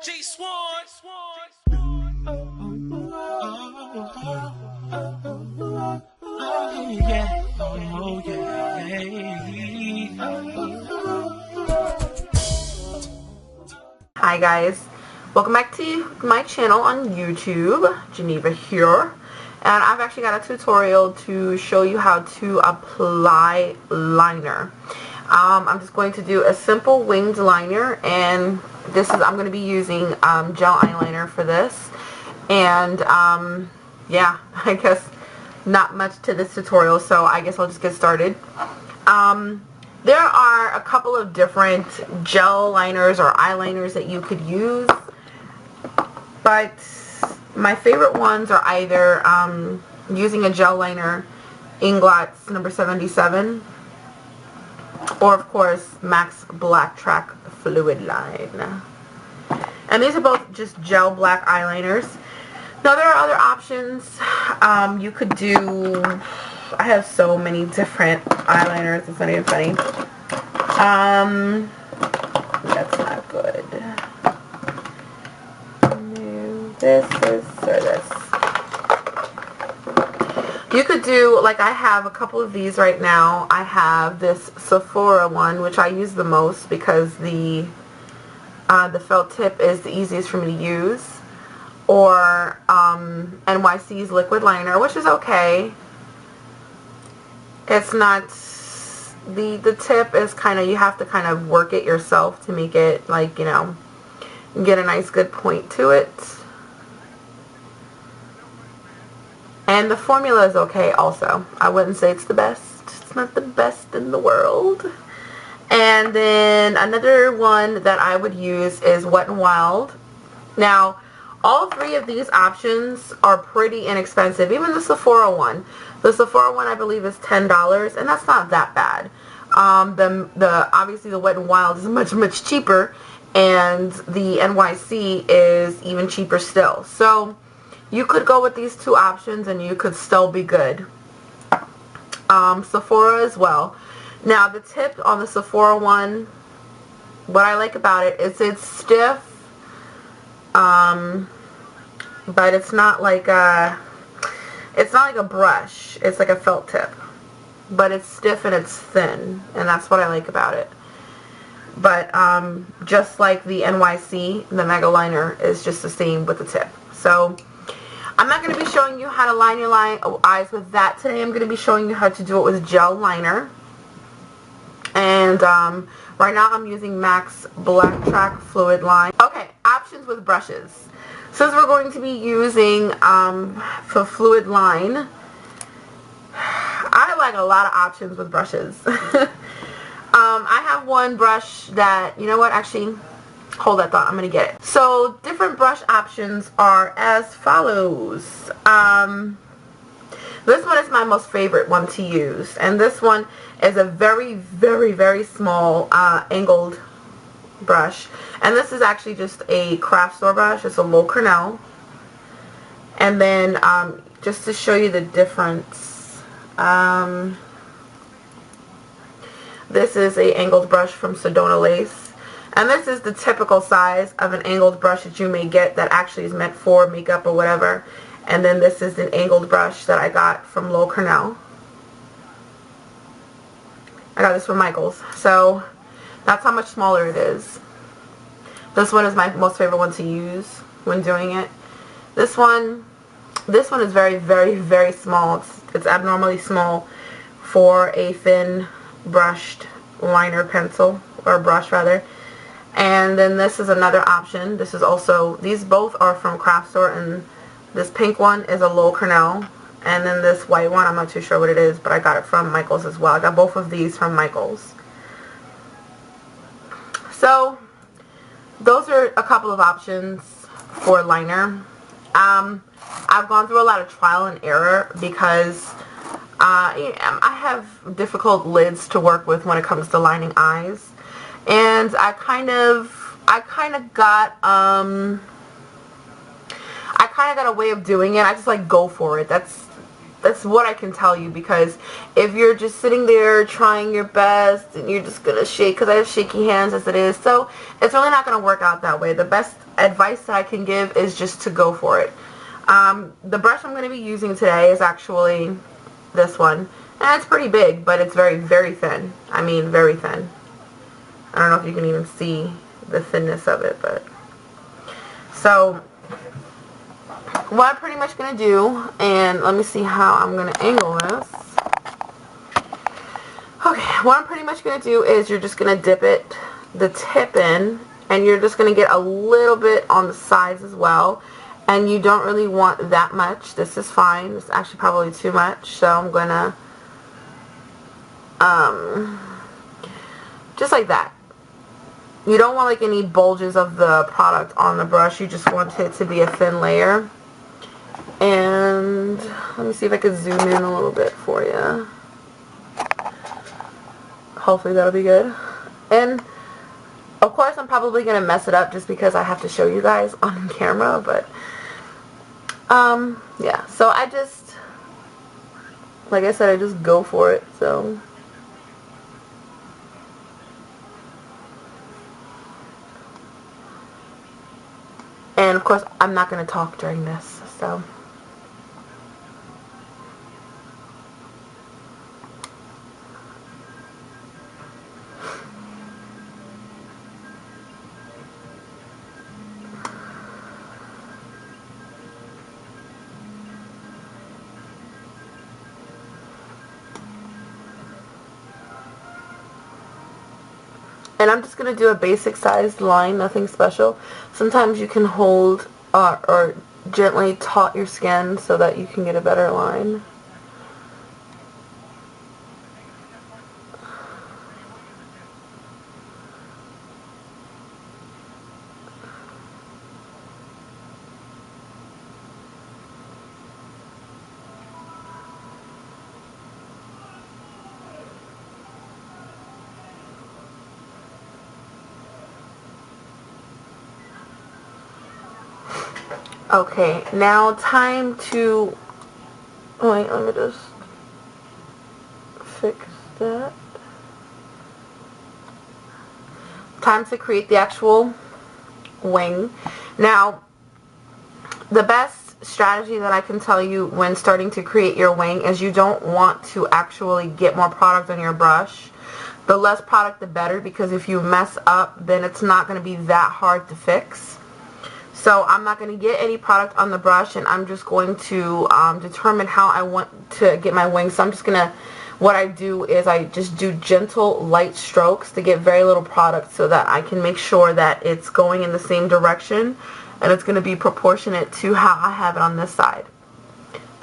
G-Swan. Hi guys, welcome back to my channel on YouTube. Geneva here, and I've actually got a tutorial to show you how to apply liner. I'm just going to do a simple winged liner, and I'm going to be using gel eyeliner for this. And yeah, I guess not much to this tutorial, so I guess I'll just get started. There are a couple of different gel liners or eyeliners that you could use, but my favorite ones are either using a gel liner, Inglots number 77, or of course MAC's Black Track Fluid Line. And these are both just gel black eyeliners. Now there are other options. You could do, I have so many different eyeliners, it's not even funny. That's not good. No, this or this. You could do, like I have a couple of these right now. I have this Sephora one, which I use the most because the felt tip is the easiest for me to use. Or NYC's liquid liner, which is okay. It's not, the tip is kind of, you have to kind of work it yourself to make it, like, you know, get a nice good point to it. And the formula is okay also. I wouldn't say it's the best. It's not the best in the world. And then another one that I would use is Wet n Wild. Now, all three of these options are pretty inexpensive. Even the Sephora one. The Sephora one I believe is $10, and that's not that bad. Obviously the Wet n Wild is much cheaper, and the NYC is even cheaper still. So you could go with these two options and you could still be good. Sephora as well. Now the tip on the Sephora one, what I like about it is it's stiff. But it's not like a brush. It's like a felt tip, but it's stiff and it's thin, and that's what I like about it. But just like the NYC, the Mega Liner is just the same with the tip. So I'm not going to be showing you how to line your eyes with that today. I'm going to be showing you how to do it with gel liner. And right now I'm using MAC's Black Track Fluid Line. Okay, options with brushes. Since we're going to be using for fluid line, I like a lot of options with brushes. I have one brush that, you know what, actually, hold that thought, I'm going to get it. So different brush options are as follows. This one is my most favorite one to use, and this one is a very small angled brush, and this is actually just a craft store brush. It's a low Cornell. And then just to show you the difference, this is a angled brush from Sedona Lace, and this is the typical size of an angled brush that you may get that actually is meant for makeup or whatever. And then this is an angled brush that I got from Low Cornell. I got this from Michael's, so that's how much smaller it is. This one is my most favorite one to use when doing it. This one is very small. It's abnormally small for a thin brushed liner pencil, or brush rather. And then this is another option. This is also, these both are from Craft Store, and this pink one is a Low Cornell. And then this white one, I'm not too sure what it is, but I got it from Michael's as well. I got both of these from Michael's. So those are a couple of options for liner. I've gone through a lot of trial and error because I have difficult lids to work with when it comes to lining eyes, and I kind of got a way of doing it. I just like go for it. That's That's what I can tell you, because if you're just sitting there trying your best and you're just gonna shake, because I have shaky hands as it is, so it's really not gonna work out that way. The best advice that I can give is just to go for it. The brush I'm going to be using today is actually this one, and it's pretty big, but it's very, very thin. I mean, very thin. I don't know if you can even see the thinness of it, but so what I'm pretty much going to do, and let me see how I'm going to angle this. Okay, what I'm pretty much going to do is you're just going to dip it, the tip in, and you're just going to get a little bit on the sides as well. And you don't really want that much. This is fine. It's actually probably too much. So I'm going to, just like that. You don't want like any bulges of the product on the brush. You just want it to be a thin layer. And let me see if I can zoom in a little bit for you. Hopefully that'll be good. And of course I'm probably going to mess it up just because I have to show you guys on camera, but yeah, so I just, like I said, I just go for it, so. And of course, I'm not going to talk during this, so. And I'm just going to do a basic sized line, nothing special. Sometimes you can hold or gently taut your skin so that you can get a better line. Okay, now time to, oh wait, let me just fix that. Time to create the actual wing. Now, the best strategy that I can tell you when starting to create your wing is you don't want to actually get more product on your brush. The less product the better, because if you mess up, then it's not going to be that hard to fix. So I'm not going to get any product on the brush, and I'm just going to determine how I want to get my wings. So I'm just going to, what I do is I just do gentle light strokes to get very little product so that I can make sure that it's going in the same direction and it's going to be proportionate to how I have it on this side.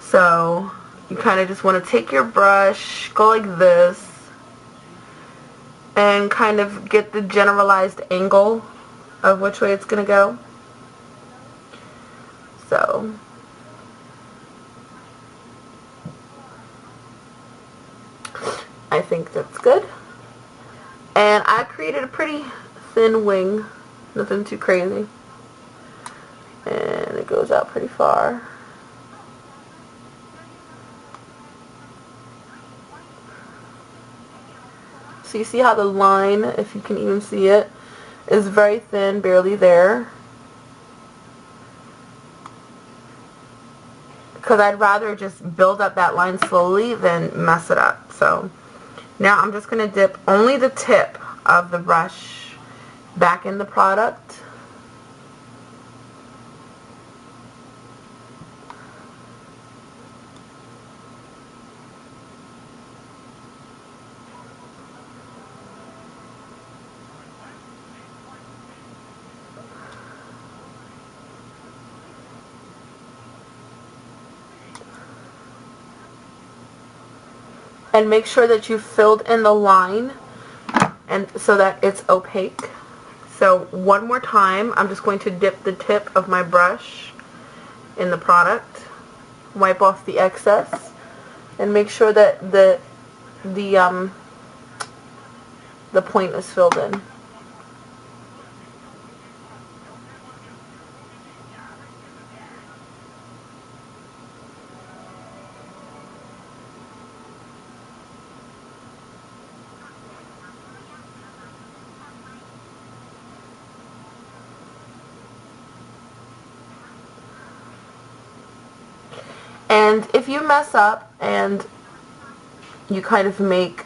So you kind of just want to take your brush, go like this, and kind of get the generalized angle of which way it's going to go. So I think that's good. And I created a pretty thin wing, nothing too crazy. And it goes out pretty far. So you see how the line, if you can even see it, is very thin, barely there. Because I'd rather just build up that line slowly than mess it up. So now I'm just going to dip only the tip of the brush back in the product. And make sure that you filled in the line and so that it's opaque. So one more time, I'm just going to dip the tip of my brush in the product, wipe off the excess, and make sure that the point is filled in. And if you mess up and you kind of make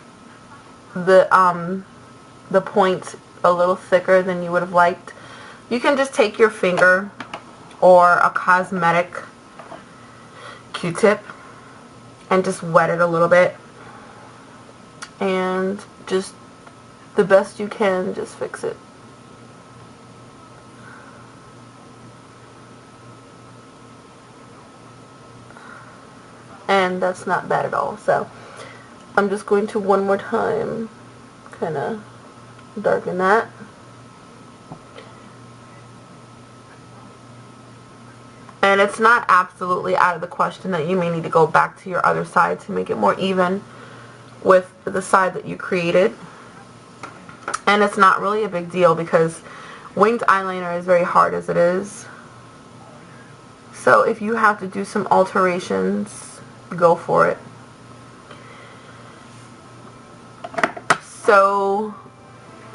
the point a little thicker than you would have liked, you can just take your finger or a cosmetic Q-tip and just wet it a little bit, and just the best you can, just fix it. And that's not bad at all. So I'm just going to one more time kind of darken that. And it's not absolutely out of the question that you may need to go back to your other side to make it more even with the side that you created. And it's not really a big deal because winged eyeliner is very hard as it is. So if you have to do some alterations, go for it. So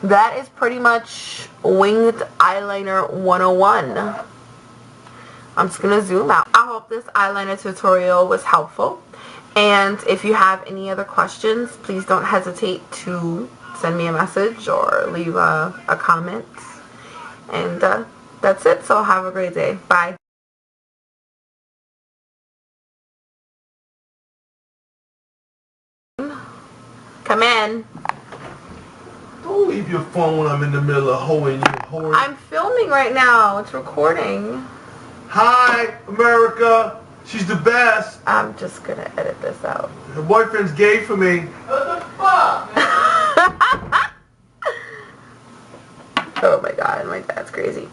that is pretty much winged eyeliner 101. I'm just going to zoom out. I hope this eyeliner tutorial was helpful. And if you have any other questions, please don't hesitate to send me a message or leave a comment. And that's it. So have a great day. Bye. Come in. Don't leave your phone when I'm in the middle of hoeing you, whore. I'm filming right now. It's recording. Hi, America. She's the best. I'm just going to edit this out. Her boyfriend's gay for me. What the fuck? Oh my god, my dad's crazy.